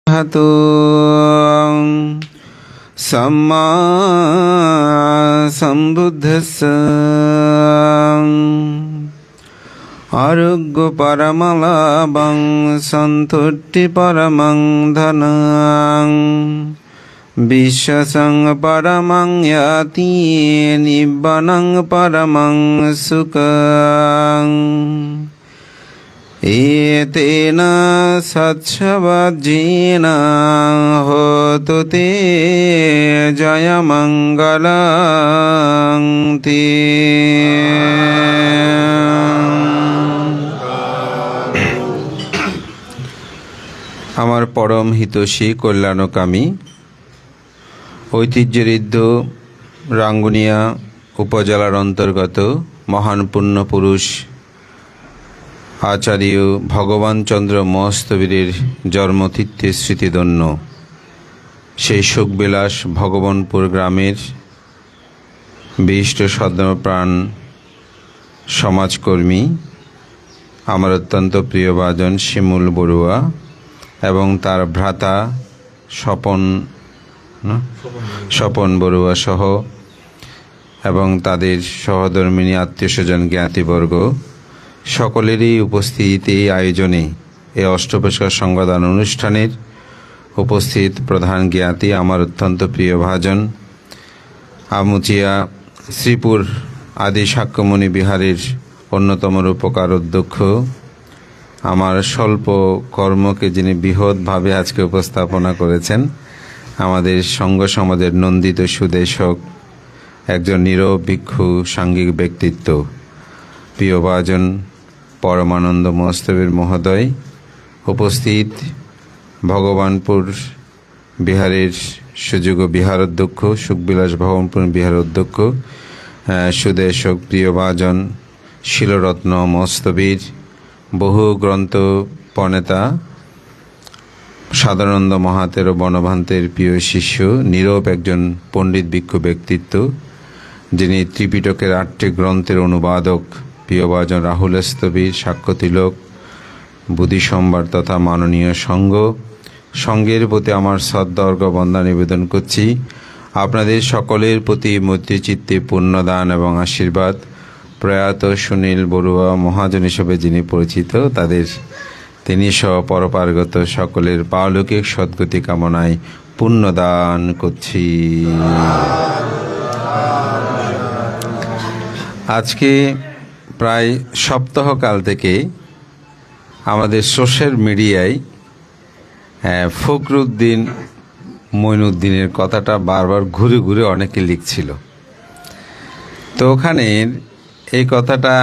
हतो सम्मा सम्बुद्धस्स आरोग्य परमलाभं सन्तुष्टि परमं धनं विश्वसं परमं याति निब्बानं परमं सुखं एतेन सत्सवज्जेन होतु ते जयमङ्गलं ते। আমার পরম হিতৈষী কল্যাণকামী ঐতিহ্যঋদ্ধ রাঙ্গুনিয়া উপজেলার অন্তর্গত মহান পুণ্যপুরুষ আচার্য ভগবান চন্দ্র মহস্তবীরের জন্মতিথি স্মৃতিধন্য সেই সুখবিলাস ভগবানপুর গ্রামের বিশিষ্ট সদ্যপ্রাণ সমাজকর্মী আমার অত্যন্ত প্রিয়ভাজন শিমুল বড়ুয়া এবং তার ভ্রাতা স্বপন বড়ুয়া সহ এবং তাদের সহধর্মিণী আত্মীয়স্বজন জ্ঞাতিবর্গ সকলেরই উপস্থিতি এই আয়োজনে এই অষ্টপরিষ্কার সংবাদান অনুষ্ঠানের উপস্থিত প্রধান জ্ঞাতি আমার অত্যন্ত প্রিয়ভাজন আমুচিয়া শ্রীপুর আদি শাক্যমণি বিহারের অন্যতম রূপকার অধ্যক্ষ আমার স্বল্প কর্মকে যিনি বৃহৎভাবে আজকে উপস্থাপনা করেছেন আমাদের সঙ্ঘ সমাজের নন্দিত সুদেশক একজন নীরব ভিক্ষু সাঙ্গিক ব্যক্তিত্ব প্রিয়ভাজন পরমানন্দ মহস্তবীর মহোদয় উপস্থিত ভগবানপুর বিহারের সুযোগ্য বিহার অধ্যক্ষ সুখবিলাস ভগবানপুর বিহার অধ্যক্ষ সুদেশক প্রিয়ভাজন শিলরত্ন মহস্তবীর বহু গ্রন্থ প্রণেতা সাধারণানন্দ মহাতের ও বনভান্তের প্রিয় শিষ্য নীরব একজন পণ্ডিত ভিক্ষু ব্যক্তিত্ব যিনি ত্রিপিটকের 8টি গ্রন্থের অনুবাদক প্রিয়ভাজন রাহুল স্থবির সাক্ষ্যতিলক বুদ্ধি সম্ভার তথা মাননীয় সঙ্ঘের প্রতি আমার শ্রদ্ধা বন্দনা নিবেদন করছি। আপনাদের সকলের প্রতি মৈত্রীচিত্তে পুণ্যদান এবং আশীর্বাদ প্রয়াত সুনীল বড়ুয়া মহাজন হিসেবে যিনি পরিচিত তিনি সহ পরপার্গত সকলের পারলৌকিক সদ্গতি কামনায় পুণ্যদান করছি। আজকে প্রায় সপ্তাহকাল থেকে আমাদের সোশ্যাল মিডিয়ায় ফখরুদ্দিন মঈনুদ্দিনের কথাটা বারবার ঘুরে ঘুরে অনেকে লিখছিল। তো ওখানে এই কথাটা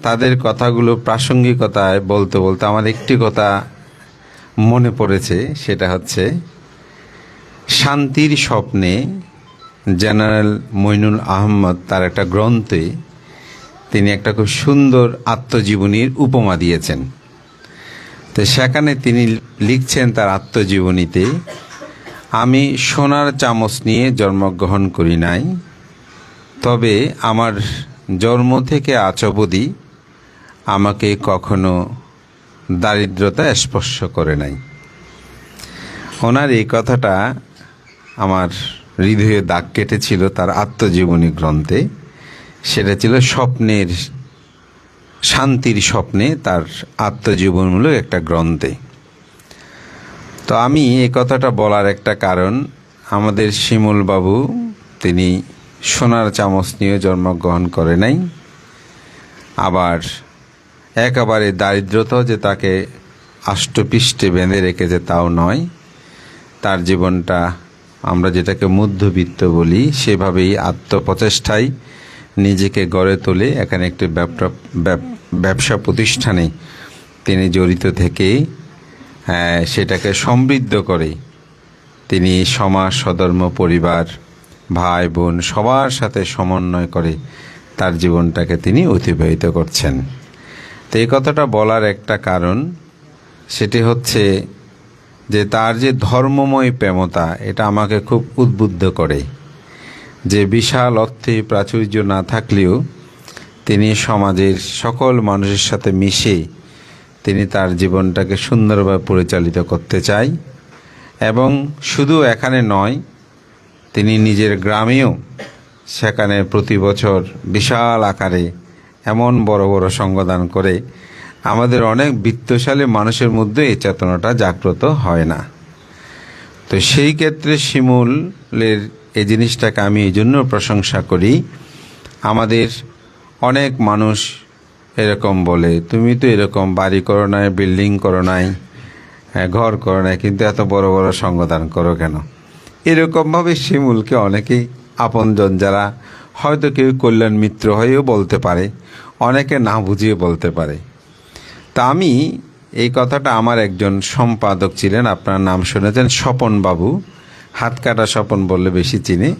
তাদের কথাগুলো প্রাসঙ্গিকতায় বলতে বলতে আমার একটি কথা মনে পড়েছে, সেটা হচ্ছে শান্তির স্বপ্নে জেনারেল মঈনুল আহমদ তার একটা গ্রন্থে তিনি একটা খুব সুন্দর আত্মজীবনীর উপমা দিয়েছেন। তো সেখানে তিনি লিখছেন তার আত্মজীবনীতে, আমি সোনার চামচ নিয়ে জন্মগ্রহণ করি নাই, তবে আমার জন্ম থেকে আজ অবধি আমাকে কখনো দারিদ্রতা স্পর্শ করে নাই। ওনার এই কথাটা আমার হৃদয়ে দাগ কেটেছিল তার আত্মজীবনী গ্রন্থে। সেটা ছিল স্বপ্নের শান্তির স্বপ্নে তার আত্মজীবনমূলক একটা গ্রন্থে। তো আমি এই কথাটা বলার একটা কারণ, আমাদের শিমুল বাবু তিনি সোনার চামচ নিয়ে জন্মগ্রহণ করে নাই, আবার একেবারে দারিদ্রতাও যে তাকে আষ্টপৃষ্টে বেঁধে রেখেছে তাও নয়। তার জীবনটা আমরা যেটাকে মধ্যবিত্ত বলি সেভাবেই আত্মপ্রচেষ্টায় নিজেকে গড়ে তোলে। এখানে একটি ব্যবসা প্রতিষ্ঠানে তিনি জড়িত থেকে সেটাকে সমৃদ্ধ করে তিনি সমাজ সধর্ম পরিবার ভাই বোন সবার সাথে সমন্বয় করে তার জীবনটাকে তিনি অতিবাহিত করছেন। তো এই কথাটা বলার একটা কারণ, সেটি হচ্ছে যে তার যে ধর্মময় প্রেমতা এটা আমাকে খুব উদ্বুদ্ধ করে, যে বিশাল অর্থে প্রাচুর্য না থাকলেও তিনি সমাজের সকল মানুষের সাথে মিশে তিনি তার জীবনটাকে সুন্দরভাবে পরিচালিত করতে চায় এবং শুধু এখানে নয়, তিনি নিজের গ্রামেও সেখানে প্রতি বছর বিশাল আকারে এমন বড় বড় সঙ্গদান করে আমাদের অনেক বিত্তশালী মানুষের মধ্যে এই চেতনাটা জাগ্রত হয় না। তো সেই ক্ষেত্রে শিমুলের এই জিনিসটাকে আমি এই জন্য প্রশংসা করি। আমাদের অনেক মানুষ এরকম বলে, তুমি তো এরকম বাড়ি করো নাই, বিল্ডিং করো নাই, ঘর করো নাই, কিন্তু এত বড় বড় সঙ্গদান করো কেন? এরকমভাবে শিমুলকে অনেকেই আপনজন যারা হয়তো কেউ কল্যাণ মিত্র হয়েও বলতে পারে, অনেকে না বুঝিয়ে বলতে পারে। তা আমি এই কথাটা আমার একজন সম্পাদক ছিলেন, আপনার নাম শুনেছেন, স্বপন বাবু, হাত কাটা স্বপন বললে বেশি চিনি।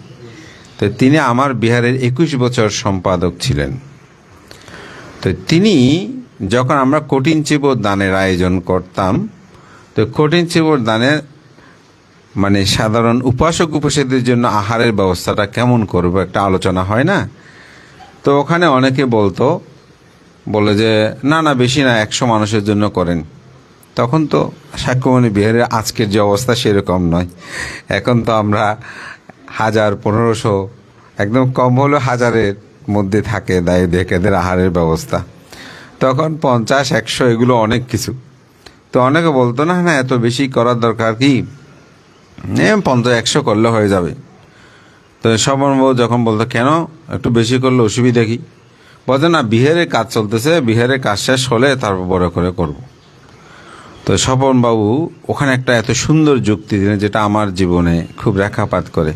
তো তিনি আমার বিহারের 21 বছর সম্পাদক ছিলেন। তো তিনি যখন আমরা কঠিন চিবর দানের আয়োজন করতাম, তো কঠিন চিবর দানের মানে সাধারণ উপাসক উপাসীদের জন্য আহারের ব্যবস্থাটা কেমন করবো একটা আলোচনা হয় না? তো ওখানে অনেকে বলে যে না বেশি না, 100 মানুষের জন্য করেন। তখন তো সাক্ষ্যমণি বিহারের আজকের যে অবস্থা সেরকম নয়। এখন তো আমরা 1000, 1500, একদম কম হলো 1000-এর মধ্যে থাকে দেখেদের আহারের ব্যবস্থা। তখন 50, 100 এগুলো অনেক কিছু। তো অনেকে বলতো না এত বেশি করার দরকার কি, 50, 100 করলে হয়ে যাবে। তো সবরবাবু যখন বলতো কেন একটু বেশি করলে অসুবিধা কি, বলতে না বিহারের কাজ চলতেছে, বিহারের কাজ শেষ হলে তারপর বড় করে করব। তো স্বপনবাবু ওখানে একটা এত সুন্দর যুক্তি দিলেন যেটা আমার জীবনে খুব রেখাপাত করে।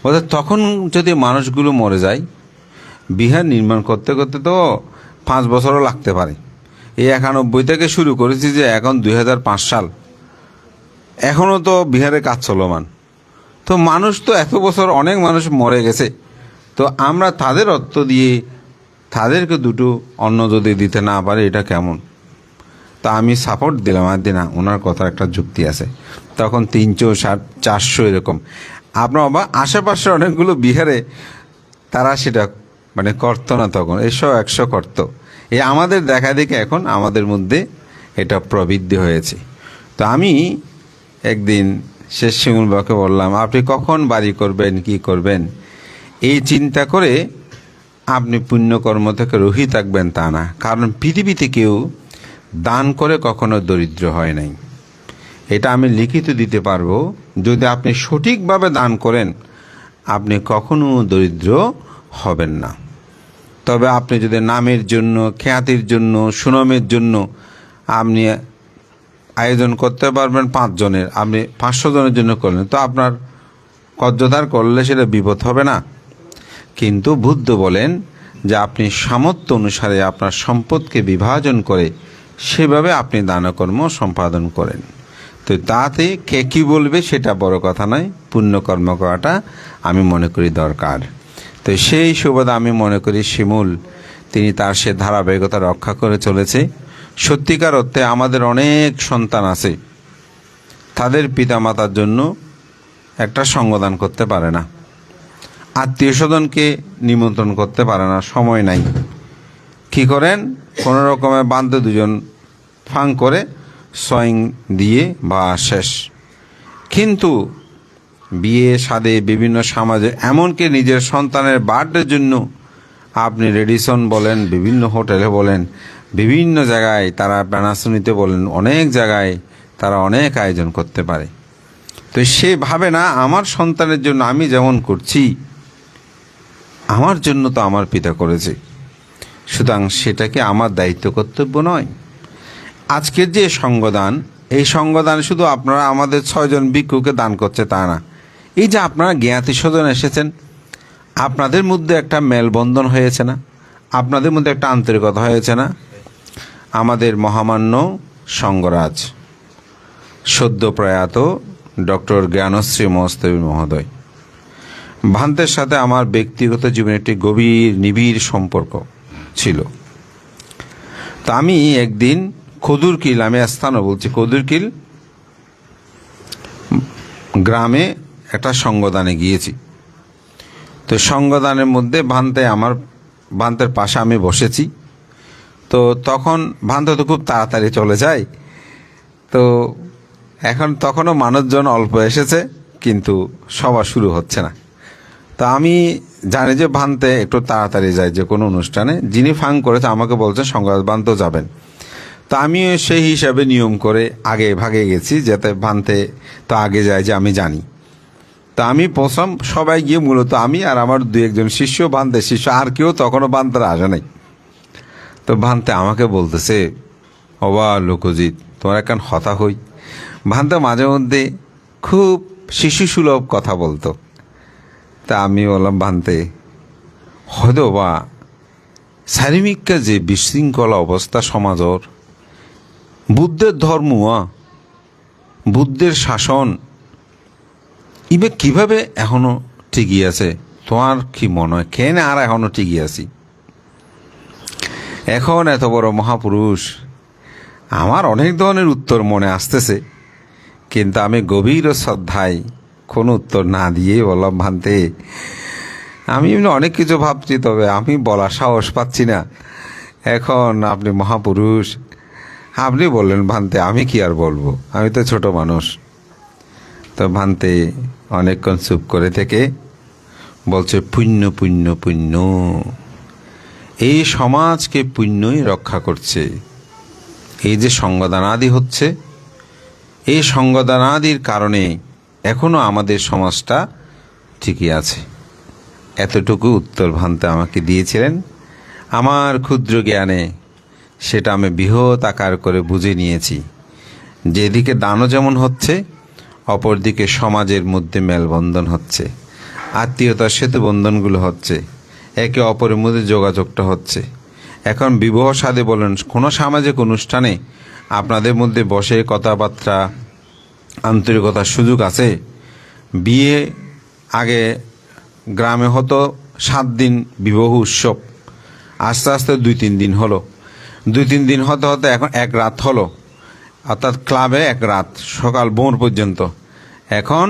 বলতে তখন যদি মানুষগুলো মরে যায়, বিহার নির্মাণ করতে করতে তো 5 বছরও লাগতে পারে। এই 91 থেকে শুরু করেছি যে এখন 2005 সাল, এখনও তো বিহারে কাজ চলমান। তো মানুষ তো এত বছর অনেক মানুষ মরে গেছে, তো আমরা তাদের অর্থ দিয়ে তাদেরকে দুটো অন্ন যদি দিতে না পারে এটা কেমন? তা আমি সাপোর্ট দিলাম, আর দিনা ওনার কথা একটা যুক্তি আছে। তখন 360, 400 এরকম। আপনার আশেপাশে অনেকগুলো বিহারে তারা সেটা মানে করতো না, তখন 100 করতো। এই আমাদের দেখা দেখে এখন আমাদের মধ্যে এটা প্রবৃদ্ধি হয়েছে। তো আমি একদিন শেষ শিমুলবাবুকে বললাম, আপনি কখন বাড়ি করবেন, কি করবেন, এই চিন্তা করে আপনি পুণ্যকর্ম থেকে রহিত থাকবেন তা না। কারণ পৃথিবীতে কেউ দান করে কখনো দরিদ্র হয় নাই, এটা আমি লিখিত দিতে পারবো। যদি আপনি সঠিকভাবে দান করেন আপনি কখনো দরিদ্র হবেন না। তবে আপনি যদি নামের জন্য, খ্যাতির জন্য, সুনামের জন্য আপনি আয়োজন করতে পারবেন 5 জনের, আপনি 500 জনের জন্য করলেন, তো আপনার কর্যদার করলে সেটা বিপদ হবে না? কিন্তু বুদ্ধ বলেন যে আপনি সামর্থ্য অনুসারে আপনার সম্পদকে বিভাজন করে সেভাবে আপনি দানকর্ম সম্পাদন করেন। তো তাতে কে কী বলবে সেটা বড় কথা নয়, পুণ্যকর্ম করাটা আমি মনে করি দরকার। তো সেই সুবাদে আমি মনে করি শিমুল তিনি তার সে ধারাবাহিকতা রক্ষা করে চলেছে। সত্যিকার অর্থে আমাদের অনেক সন্তান আছে, তাদের পিতামাতার জন্য একটা সঙ্গদান করতে পারে না, আত্মীয় স্বজনকে নিমন্ত্রণ করতে পারে না, সময় নাই। কি করেন, কোনো রকমে বান্ধে 2 জন ফাং করে সয়ং দিয়ে বা শেষ। কিন্তু বিয়ে শাদে বিভিন্ন সমাজে, এমনকি নিজের সন্তানের বার্থডের জন্য আপনি রেডিসন বলেন, বিভিন্ন হোটেলে বলেন, বিভিন্ন জায়গায় তারা প্যানাসোনিতে বলেন, অনেক জায়গায় তারা অনেক আয়োজন করতে পারে। তো সে ভাবে না আমার সন্তানের জন্য আমি যেমন করছি আমার জন্য তো আমার পিতা করেছে, সুতরাং সেটাকে আমার দায়িত্ব কর্তব্য নয়। আজকের যে সঙ্গদান, এই সঙ্গদান শুধু আপনারা আমাদের 6 জন ভিক্ষুকে দান করছে তা না, এই যে আপনারা জ্ঞাতি স্বজন এসেছেন, আপনাদের মধ্যে একটা মেলবন্ধন হয়েছে না, আপনাদের মধ্যে একটা আন্তরিকতা হয়েছে না। আমাদের মহামান্য সঙ্গরাজ সদ্য প্রয়াত ডক্টর জ্ঞানশ্রী মহস্তবী মহোদয়, ভান্তের সাথে আমার ব্যক্তিগত জীবনে একটি গভীর নিবিড় সম্পর্ক ছিল। তো আমি একদিন খদুরকিল, আমি স্থানও বলছি, খদুরকিল গ্রামে একটা সঙ্গদানে গিয়েছি। তো সঙ্গদানের মধ্যে ভান্তের পাশে আমি বসেছি। তো তখন ভান্তে তো খুব তাড়াতাড়ি চলে যায়। তো এখন তখনও মানুষজন অল্প এসেছে, কিন্তু সভা শুরু হচ্ছে না। তা আমি জানি যে ভান্তে একটু তাড়াতাড়ি যায় যে কোনো অনুষ্ঠানে, যিনি ফাং করেছে আমাকে বলছে সংবাদ বানতেও যাবেন। তা আমিও সেই হিসাবে নিয়ম করে আগে ভাগে গেছি, যাতে ভান্তে তো আগে যায় যে আমি জানি। তা আমি পৌঁছাম, সবাই গিয়ে মূলত আমি আর আমার দু একজন শিষ্য, ভান্তে শিষ্য, আর কেউ তখনও ভান্তারা আসে নাই। তো ভান্তে আমাকে বলতেছে, অবা লোকজিৎ তোমার একখান হতা হই। ভান্তে মাঝে মধ্যে খুব শিশু সুলভ কথা বলতো। তা আমি বললাম, ভান্তে হয়তো বা শারীরিকা যে বিশৃঙ্খলা অবস্থা সমাজর, বুদ্ধের ধর্ম, বুদ্ধের শাসন ইবে কিভাবে এখনো টিকি আছে? তোমার কি মনে হয় কেন আর এখনো টিকি আছি? এখন এত বড় মহাপুরুষ, আমার অনেক ধরনের উত্তর মনে আসতেছে, কিন্তু আমি গভীর শ্রদ্ধায় কোনো উত্তর না দিয়েই বললাম, ভান্তে আমি এমনি অনেক কিছু ভাবছি, তবে আমি বলার সাহস পাচ্ছি না। এখন আপনি মহাপুরুষ, আপনি বললেন ভান্তে, আমি কি আর বলবো, আমি তো ছোট মানুষ। তো ভান্তে অনেকক্ষণ চুপ করে থেকে বলছে, পুণ্য পুণ্য পুণ্য, এই সমাজকে পুণ্যই রক্ষা করছে। এই যে সঙ্গদানাদি হচ্ছে, এই সঙ্গদানাদির কারণে এখনো আমাদের সমাজটা ঠিকই আছে। এতটুকু উত্তর ভান্তে আমাকে দিয়েছিলেন। আমার ক্ষুদ্র জ্ঞানে সেটা আমি বৃহৎ আকার করে বুঝে নিয়েছি। যেদিকে দানও যেমন হচ্ছে, অপরদিকে সমাজের মধ্যে মেলবন্ধন হচ্ছে, আত্মীয়তার সেতু বন্ধনগুলো হচ্ছে, একে অপরের মধ্যে যোগাযোগটা হচ্ছে। এখন বিবাহ সাদে বলেন, কোনো সামাজিক অনুষ্ঠানে আপনাদের মধ্যে বসে কথাবার্তা আন্তরিকতার সুযোগ আছে? বিয়ে আগে গ্রামে হতো 7 দিন বিবাহ উৎসব, আস্তে আস্তে 2-3 দিন হলো, 2-3 দিন হতে হতে এখন 1 রাত হলো, অর্থাৎ ক্লাবে 1 রাত সকাল ভোর পর্যন্ত। এখন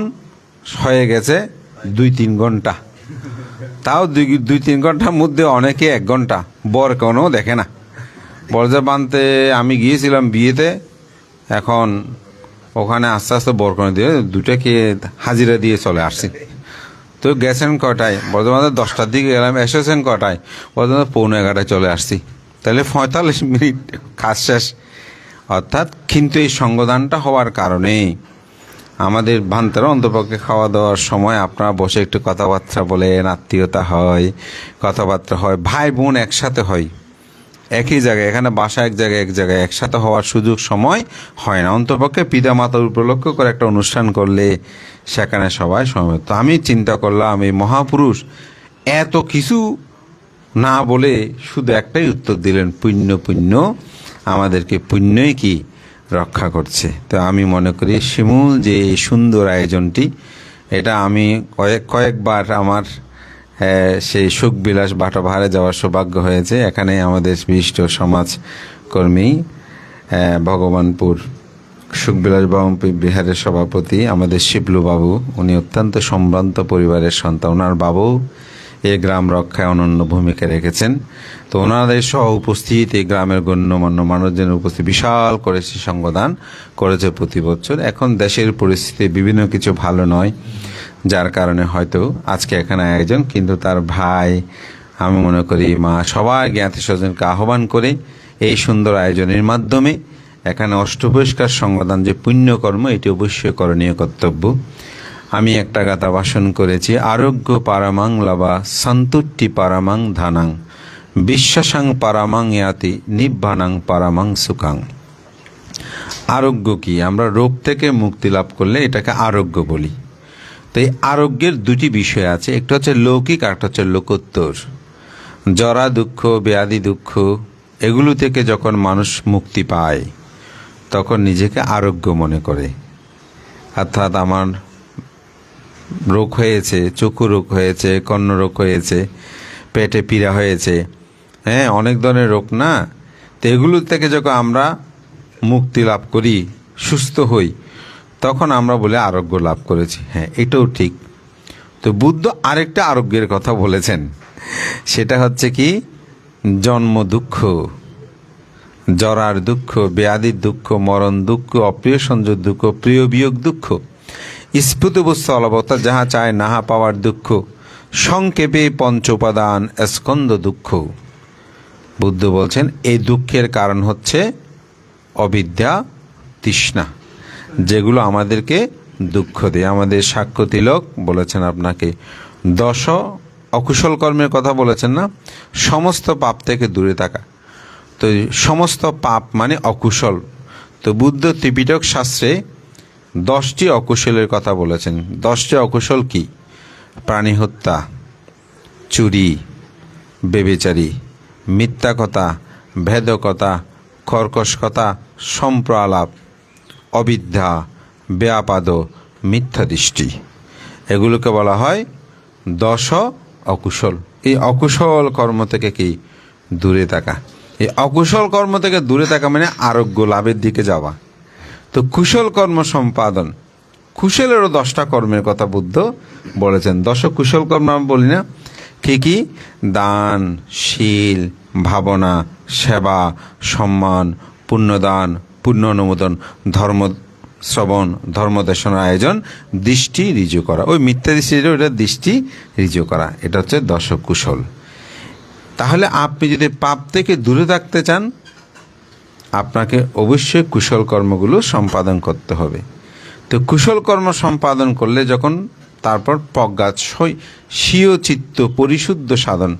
হয়ে গেছে 2-3 ঘন্টা, তাও 2-3 ঘন্টার মধ্যে অনেকে 1 ঘন্টা, বর কোনো দেখে না। বরজা বানতে আমি গিয়েছিলাম বিয়েতে, এখন ওখানে আস্তে আস্তে বরকনে দিয়ে 2টাকে হাজিরা দিয়ে চলে আসছি। তো গেছেন কটায়? বর্তমানে 10টার দিকে গেলাম, এসেছেন কটায়? বর্তমানে 11:15 চলে আসছি। তাহলে 45 মিনিট কাজ শেষ। অর্থাৎ কিন্তু এই সঙ্গদানটা হওয়ার কারণে আমাদের ভান্তারা অন্তপক্ষে খাওয়া দাওয়ার সময় আপনারা বসে একটু কথাবার্তা বলেন, আত্মীয়তা হয়, কথাবার্তা হয়, ভাই বোন একসাথে হয় একই জায়গায়। এখানে বাসা এক জায়গায় একসাথে হওয়ার সুযোগ সময় হয় না। অন্তপক্ষে পিতা মাতার উপলক্ষ করে একটা অনুষ্ঠান করলে সেখানে সবাই সমবেত। তো আমি চিন্তা করলাম, এই মহাপুরুষ এত কিছু না বলে শুধু একটাই উত্তর দিলেন, পুণ্য পুণ্য, আমাদেরকে পুণ্যই কি রক্ষা করছে। তো আমি মনে করি শিমুল যে এই সুন্দর আয়োজনটি, এটা আমি কয়েকবার আমার সেই সুখবিলাস বাটাবাহারে যাওয়ার সৌভাগ্য হয়েছে। এখানে আমাদের বিশিষ্ট সমাজকর্মী ভগবানপুর সুখবিলাস বাবু বিহারের সভাপতি আমাদের শিবলু বাবু, উনি অত্যন্ত সম্ভ্রান্ত পরিবারের সন্তান। ওনার বাবু এই গ্রাম রক্ষায় অনন্য ভূমিকা রেখেছেন। তো ওনাদের সহ উপস্থিত এই গ্রামের গণ্যমান্য মানুষজনের উপস্থিত বিশাল করেছে সঙ্গদান করেছে প্রতি বছর। এখন দেশের পরিস্থিতি বিভিন্ন কিছু ভালো নয়, যার কারণে হয়তো আজকে এখানে আয়োজন, কিন্তু তার ভাই, আমি মনে করি মা, সবার জ্ঞাতি স্বজনকে আহ্বান করে এই সুন্দর আয়োজনের মাধ্যমে এখানে অষ্টপরিষ্কার সঙ্গদান যে পুণ্যকর্ম, এটি অবশ্যই করণীয় কর্তব্য। আমি একটা গাথা ভাষণ করেছি, আরোগ্য পারামাং লাভা সন্তুষ্টি পারামাং ধানাং বিশ্বাসাং পারামাং ইয়াতি নিব্বানাং পারামাং সুখাং। আরোগ্য কি? আমরা রোগ থেকে মুক্তি লাভ করলে এটাকে আরোগ্য বলি। তো এই আরোগ্যের 2টি বিষয় আছে, একটা হচ্ছে লৌকিক, আর একটা হচ্ছে লোকোত্তর। জরা দুঃখ, ব্যাধি দুঃখ, এগুলো থেকে যখন মানুষ মুক্তি পায় তখন নিজেকে আরোগ্য মনে করে। অর্থাৎ আমার রোগ হয়েছে, চক্ষু রোগ হয়েছে, কর্ণ রোগ হয়েছে, পেটে পীড়া হয়েছে, হ্যাঁ, অনেক ধরনের রোগ না। তো এগুলো থেকে যখন আমরা মুক্তি লাভ করি, সুস্থ হই, তখন আমরা বলে আরোগ্য লাভ করেছি। হ্যাঁ, এটাও ঠিক। তো বুদ্ধ আরেকটা আরোগ্যের কথা বলেছেন, সেটা হচ্ছে কি, জন্ম দুঃখ। জরার দুঃখ, ব্যাধির দুঃখ, মরণ দুঃখ, অপ্রিয় সংযোগ দুঃখ, প্রিয় বিয়োগ দুঃখ, স্ফুত বস্তু অলবতা যাহা চায় নাহা পাওয়ার দুঃখ, সংক্ষেপে পঞ্চ উপাদান স্কন্দ দুঃখ। বুদ্ধ বলছেন এই দুঃখের কারণ হচ্ছে অবিদ্যা, তৃষ্ণা, যেগুলো আমাদেরকে দুঃখ দেয়। আমাদের সাক্ষ্য তিলক বলেছেন আপনাকে 10 অকুশল কর্মের কথা বলেছেন না, সমস্ত পাপ থেকে দূরে থাকা। তো সমস্ত পাপ মানে অকুশল। তো বুদ্ধ ত্রিপিটক শাস্ত্রে 10টি অকুশলের কথা বলেছেন। 10টি অকুশল কি? প্রাণী হত্যা, চুরি, বেবিচারী, মিথ্যা কথা, ভেদকতা, কর্কশ কথা, সম্প্রালাপ, অবিদ্যা, ব্যাপাদ, মিথ্যা দৃষ্টি, এগুলোকে বলা হয় 10 অকুশল। এই অকুশল কর্ম থেকে কি দূরে থাকা। এই অকুশল কর্ম থেকে দূরে থাকা মানে আরোগ্য লাভের দিকে যাওয়া। তো কুশল কর্ম সম্পাদন, কুশলেরও 10টা কর্মের কথা বুদ্ধ বলেছেন। 10 কুশল কর্ম আমি বলি না, কি কি? দান, শীল, ভাবনা, সেবা, সম্মান, পুণ্যদান, পুণ্য অনুমোদন, ধর্ম শ্রবণ, ধর্মদেশনার আয়োজন, দৃষ্টি ঋজু করা। ওই মিথ্যা দৃষ্টি, ওটা দৃষ্টি ঋজু করা, এটা হচ্ছে 10 কুশল। তাহলে আপনি যদি পাপ থেকে দূরে থাকতে চান, আপনাকে অবশ্যই কুশল কর্মগুলো সম্পাদন করতে হবে। তো কুশল কর্ম সম্পাদন করলে যখন তারপর প্রজ্ঞা, স্বীয় চিত্ত পরিশুদ্ধ সাধন,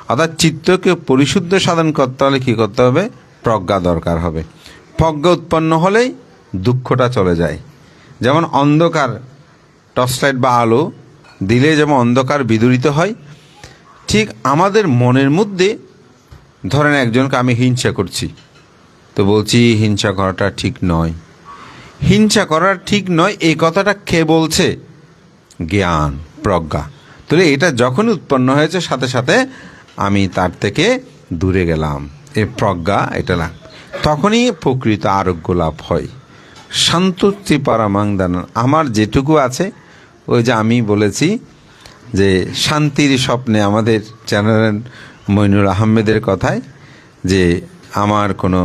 অর্থাৎ চিত্তকে পরিশুদ্ধ সাধন করতে হলে কী করতে হবে? প্রজ্ঞা দরকার হবে। প্রজ্ঞা উৎপন্ন হলেই দুঃখটা চলে যায়। যেমন অন্ধকার, টর্চলাইট বা আলো দিলে যেমন অন্ধকার বিদূরিত হয়, ঠিক আমাদের মনের মধ্যে ধরেন একজনকে আমি হিংসা করছি, তো বলছি হিংসা করাটা ঠিক নয়। হিংসা করা ঠিক নয় এই কথাটা কে বলছে? জ্ঞান, প্রজ্ঞা। তাহলে এটা যখন উৎপন্ন হয়েছে সাথে সাথে আমি তার থেকে দূরে গেলাম, এই প্রজ্ঞা এটা লাভ, তখনই প্রকৃত আরোগ্য লাভ হয়। সন্তুষ্টি পরমাং দান, আমার যেটুকু আছে, ওই যে আমি বলেছি যে শান্তির স্বপ্নে আমাদের চ্যানেলের মইনুল আহমেদের কথায়, যে আমার কোনো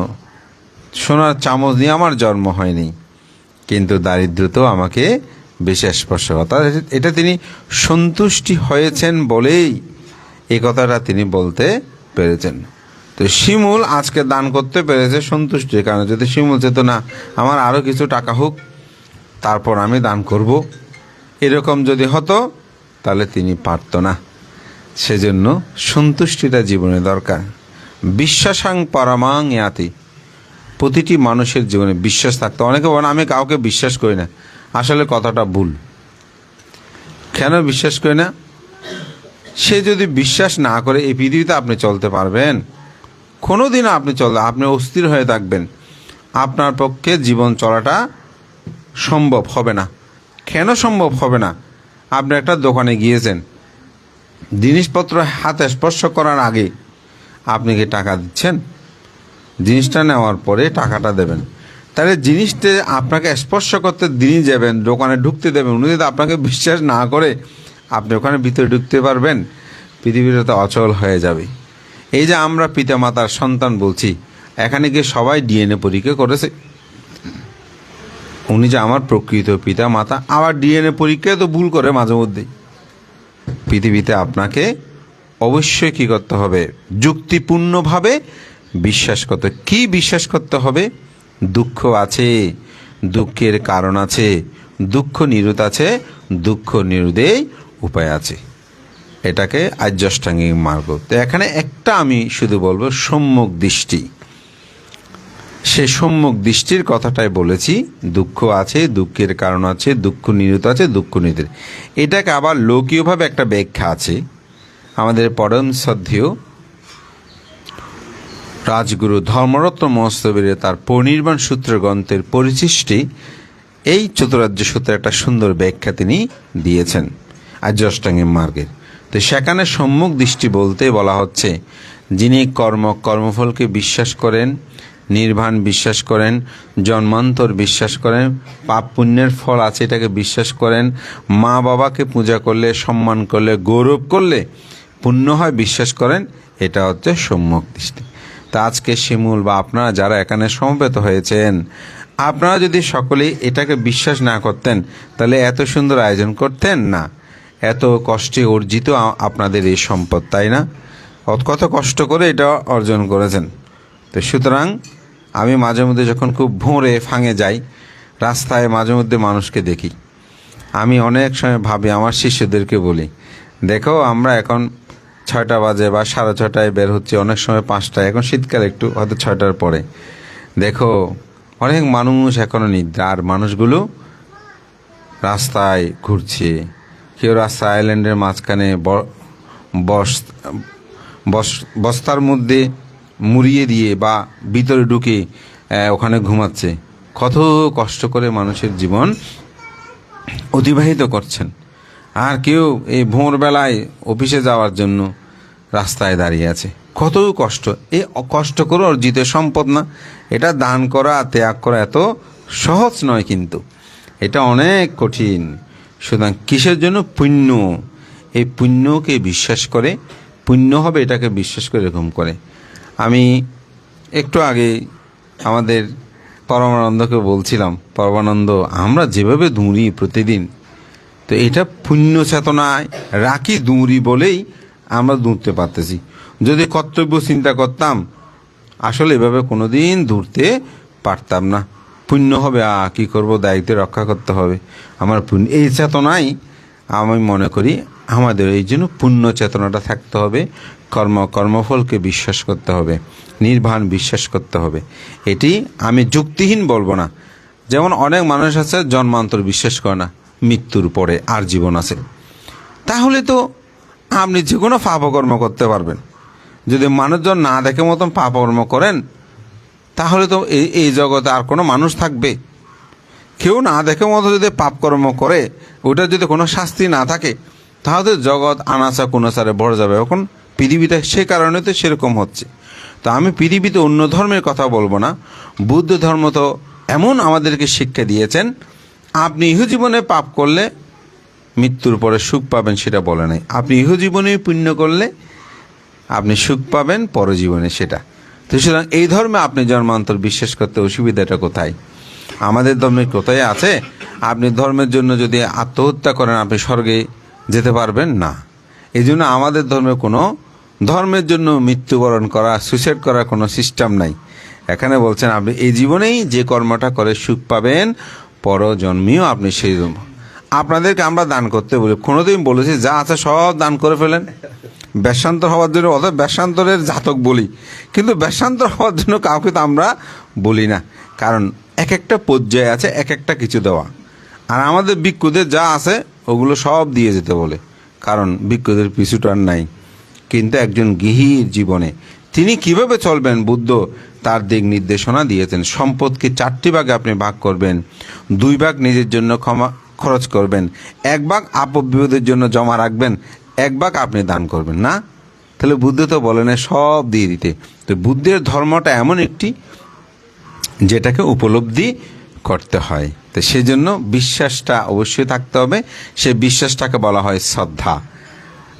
সোনার চামচ নিয়ে আমার জন্ম হয়নি, কিন্তু দারিদ্রতাও আমাকে বেশি স্পর্শ কথা, এটা তিনি সন্তুষ্টি হয়েছেন বলেই এই কথাটা তিনি বলতে পেরেছেন। তো শিমুল আজকে দান করতে পেরেছে সন্তুষ্টির কারণে। যদি শিমুল চেত না আমার আরও কিছু টাকা হোক তারপর আমি দান করব, এরকম যদি হতো তাহলে তিনি পারত না। সেজন্য সন্তুষ্টিটা জীবনে দরকার। বিশ্বাসাং পরমাং ইয়াতি, প্রতিটি মানুষের জীবনে বিশ্বাস থাকতো। অনেকে বলেন আমি কাউকে বিশ্বাস করি না, আসলে কথাটা ভুল। কেন বিশ্বাস করি না? সে যদি বিশ্বাস না করে এই পৃথিবীতে আপনি চলতে পারবেন? কোনো দিনও আপনি অস্থির হয়ে থাকবেন, আপনার পক্ষে জীবন চলাটা সম্ভব হবে না। কেন সম্ভব হবে না? আপনি একটা দোকানে গিয়েছেন, জিনিসপত্র হাতে স্পর্শ করার আগে আপনি কি টাকা দিচ্ছেন? জিনিসটা নেওয়ার পরে টাকাটা দেবেন। তাহলে জিনিসটা আপনাকে স্পর্শ করতে দিনই যাবেন, দোকানে ঢুকতে দেবেন, উনি যদি আপনাকে বিশ্বাস না করে আপনি ওখানে ভিতরে ঢুকতে পারবেন? পৃথিবীটা তো অচল হয়ে যাবে। এই যে আমরা পিতামাতার সন্তান বলছি, এখানে গিয়ে সবাই ডিএনএ পরীক্ষা করেছে, উনি যে আমার প্রকৃত পিতা মাতা, আবার ডিএনএ পরীক্ষায় তো ভুল করে মাঝে মধ্যেই। পৃথিবীতে আপনাকে অবশ্যই কী করতে হবে? যুক্তিপূর্ণভাবে বিশ্বাস করতে। কি বিশ্বাস করতে হবে? দুঃখ আছে, দুঃখের কারণ আছে, দুঃখ নিরোধ আছে, দুঃখ নিরোধেই উপায় আছে। এটাকে আর্যাষ্টাঙ্গিক মার্গ। তো এখানে একটা আমি শুধু বলবো, সম্যক দৃষ্টি। সে সম্যক দৃষ্টির কথাটাই বলেছি। দুঃখ আছে, দুঃখের কারণ আছে, দুঃখ নিরোধ আছে, দুঃখ নিরোধের। এটাকে আবার লৌকিকভাবে একটা ব্যাখ্যা আছে। আমাদের পরম শ্রদ্ধেয় রাজগুরু ধর্মরত্ন মহোৎসবের তার পরিনির্বাণ সূত্র গ্রন্থের পরিশিষ্টি এই চতুরার্য সূত্রে একটা সুন্দর ব্যাখ্যা তিনি দিয়েছেন আর্য অষ্টাঙ্গিক মার্গের। তো সেখানে সম্যক দৃষ্টি বলতে বলা হচ্ছে, যিনি কর্মফলকে বিশ্বাস করেন, নির্বাণ বিশ্বাস করেন, জন্মান্তর বিশ্বাস করেন, পাপ পুণ্যের ফল আছে এটাকে বিশ্বাস করেন, মা বাবাকে পূজা করলে, সম্মান করলে, গৌরব করলে পুণ্য হয় বিশ্বাস করেন, এটা হচ্ছে সম্যক দৃষ্টি। তা আজকে শিমুল বা আপনারা যারা এখানে সমবেত হয়েছেন, আপনারা যদি সকলেই এটাকে বিশ্বাস না করতেন তাহলে এত সুন্দর আয়োজন করতেন না। এত কষ্টে অর্জিত আপনাদের এই সম্পদ, তাই না? কত কষ্ট করে এটা অর্জন করেছেন। তো সুতরাং আমি মাঝে মধ্যে যখন খুব ভোরে ফাঙে যাই, রাস্তায় মাঝে মধ্যে মানুষকে দেখি, আমি অনেক সময় ভাবি, আমার শিষ্যদেরকে বলি, দেখো আমরা এখন 6টা বাজে বা 6:30টায় বের হচ্ছে, অনেক সময় 5টায়, এখন শীতকাল একটু হয়তো 6টার পরে, দেখো অনেক মানুষ এখনও নিদ্রা, আর মানুষগুলো রাস্তায় ঘুরছে। কেউ রাস্তা আইল্যান্ডের মাঝখানে বস্তার মধ্যে মুড়িয়ে দিয়ে বা ভিতরে ঢুকে ওখানে ঘুমাচ্ছে। কত কষ্ট করে মানুষের জীবন অতিবাহিত করছেন। আর কেউ এই ভোরবেলায় অফিসে যাওয়ার জন্য রাস্তায় দাঁড়িয়ে আছে। কত কষ্ট! এই কষ্ট করে অর্জিত সম্পদ না, এটা দান করা, ত্যাগ করা এত সহজ নয়, কিন্তু এটা অনেক কঠিন। সুতরাং কিসের জন্য? পুণ্য। এই পুণ্যকে বিশ্বাস করে, পুণ্য হবে এটাকে বিশ্বাস করে এরকম করে। আমি একটু আগে আমাদের পরমানন্দকে বলছিলাম, পরমানন্দ, আমরা যেভাবে দৌড়ি প্রতিদিন, তো এটা পুণ্য চেতনায় রাখি দৌড়ি বলেই আমরা দৌড়তে পারতেছি। যদি কর্তব্য চিন্তা করতাম, আসলে এভাবে কোনো দিন দৌড়তে পারতাম না। পুণ্য হবে, কী করব, দায়িত্ব রক্ষা করতে হবে, আমার পুণ্য, এই চেতনাই আমি মনে করি আমাদের। এই জন্য পুণ্য চেতনাটা থাকতে হবে, কর্মফলকে বিশ্বাস করতে হবে, নির্বাণ বিশ্বাস করতে হবে। এটি আমি যুক্তিহীন বলবো না। যেমন অনেক মানুষ আছে জন্মান্তর বিশ্বাস করে না, মৃত্যুর পরে আর জীবন আছে। তাহলে তো আপনি যে কোনো পাপকর্ম করতে পারবেন। যদি মানুষজন না দেখে মতন পাপকর্ম করেন, তাহলে তো এই জগতে আর কোনো মানুষ থাকবে? কেউ না দেখে মতো যদি পাপকর্ম করে, ওটা যদি কোনো শাস্তি না থাকে, তাহলে জগৎ আনাচা কোনাচারে ভরে যাবে। এখন পৃথিবীতে সে কারণে তো সেরকম হচ্ছে। তো আমি পৃথিবীতে অন্য ধর্মের কথা বলবো না। বুদ্ধ ধর্ম তো এমন আমাদেরকে শিক্ষা দিয়েছেন, আপনি ইহজীবনে পাপ করলে মৃত্যুর পরে সুখ পাবেন, সেটা বলে নাই। আপনি ইহজীবনে পুণ্য করলে আপনি সুখ পাবেন পরজীবনে, সেটা। তো সুতরাং এই ধর্মে আপনি জন্মান্তর বিশ্বাস করতে অসুবিধাটা কোথায়? আমাদের ধর্মের কোথায় আছে আপনি ধর্মের জন্য যদি আত্মহত্যা করেন আপনি স্বর্গে যেতে পারবেন না? এই জন্য আমাদের ধর্মে কোনো ধর্মের জন্য মৃত্যুবরণ করা, সুইসাইড করার কোনো সিস্টেম নাই। এখানে বলছেন আপনি এই জীবনেই যে কর্মটা করে সুখ পাবেন, পরজন্মেও আপনি সেই। আপনাদেরকে আমরা দান করতে বলি, কোনোদিন বলেছি যা আছে সব দান করে ফেলেন বেশান্তর হওয়ার জন্য? অথবা বেশান্তরের জাতক বলি, কিন্তু বেশান্তর হওয়ার জন্য কাউকে তো আমরা বলি না। কারণ এক একটা পর্যায়ে আছে এক একটা কিছু দেওয়া। আর আমাদের ভিক্ষুদের যা আছে ওগুলো সব দিয়ে যেতে বলে, কারণ ভিক্ষুদের পিছুটার নাই। কিন্তু একজন গৃহীর জীবনে তিনি কিভাবে চলবেন, বুদ্ধ তার দিক নির্দেশনা দিয়েছেন। সম্পদকে 4টি ভাগে আপনি ভাগ করবেন। 2 ভাগ নিজের জন্য খরচ করবেন, 1 ভাগ আপদ বিপদের জন্য জমা রাখবেন, 1 ভাগ আপনি দান করবেন না। তাহলে বুদ্ধ তো বলেন সব দিয়ে দিতে। তো বুদ্ধের ধর্মটা এমন একটি যেটাকে উপলব্ধি করতে হয়। তো সেজন্য বিশ্বাসটা অবশ্যই থাকতে হবে। সে বিশ্বাসটাকে বলা হয় শ্রদ্ধা।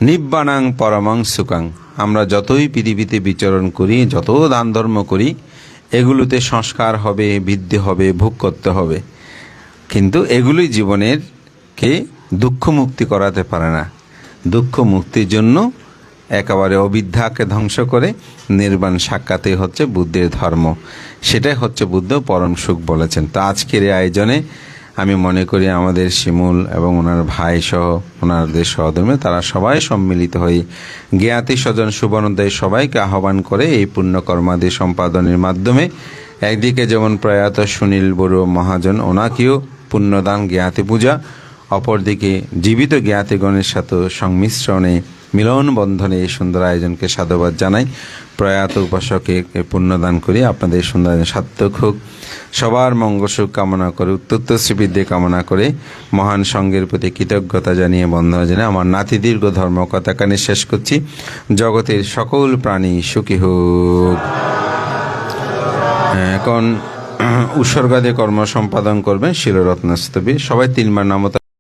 নিব্বাণাং পরমাং সুখাং। আমরা যতই পৃথিবীতে বিচরণ করি, যত দান ধর্ম করি, এগুলোতে সংস্কার হবে, বৃদ্ধি হবে, ভোগ করতে হবে, কিন্তু এগুলোই জীবনের কে দুঃখ মুক্তি করাতে পারে না। দুঃখ মুক্তির জন্য একেবারে অবিদ্যাকে ধ্বংস করে নির্বাণ সাক্ষাৎই হচ্ছে বুদ্ধের ধর্ম। সেটাই হচ্ছে বুদ্ধ পরম সুখ বলেছেন। তো আজকের এই আয়োজনে আমি মনে করি আমাদের শিমুল এবং ওনার ভাই সহ ওনাদের সহধর্মী তারা সবাই সম্মিলিত হয়ে জ্ঞাতি স্বজন সুবর্ণোদয় সবাইকে আহ্বান করে এই পুণ্যকর্মাদি সম্পাদনের মাধ্যমে একদিকে যেমন প্রয়াত সুনীল বড়ুয়া মহাজন, ওনাকেও পুণ্যদান জ্ঞাতি পূজা, অপরদিকে জীবিত জ্ঞাতিগণের সাথে সংমিশ্রণে মিলন বন্ধনে এই সুন্দর আয়োজনকে সাধুবাদ জানাই। প্রয়াত উপাসকে পুণ্যদান করি আপনাদের সুন্দর সার্থক হোক। সবার মঙ্গলসুখ কামনা করে, উত্তর শ্রীবৃদ্ধি কামনা করে, মহান সঙ্গের প্রতি কৃতজ্ঞতা জানিয়ে বন্ধনা জানিয়ে আমার নাতি দীর্ঘ ধর্মকথাখানে শেষ করছি। জগতের সকল প্রাণী সুখী হোক। এখন উৎসর্গাদি কর্ম সম্পাদন করবেন শিলরত্নস্তবী। সবাই 3 বার নাম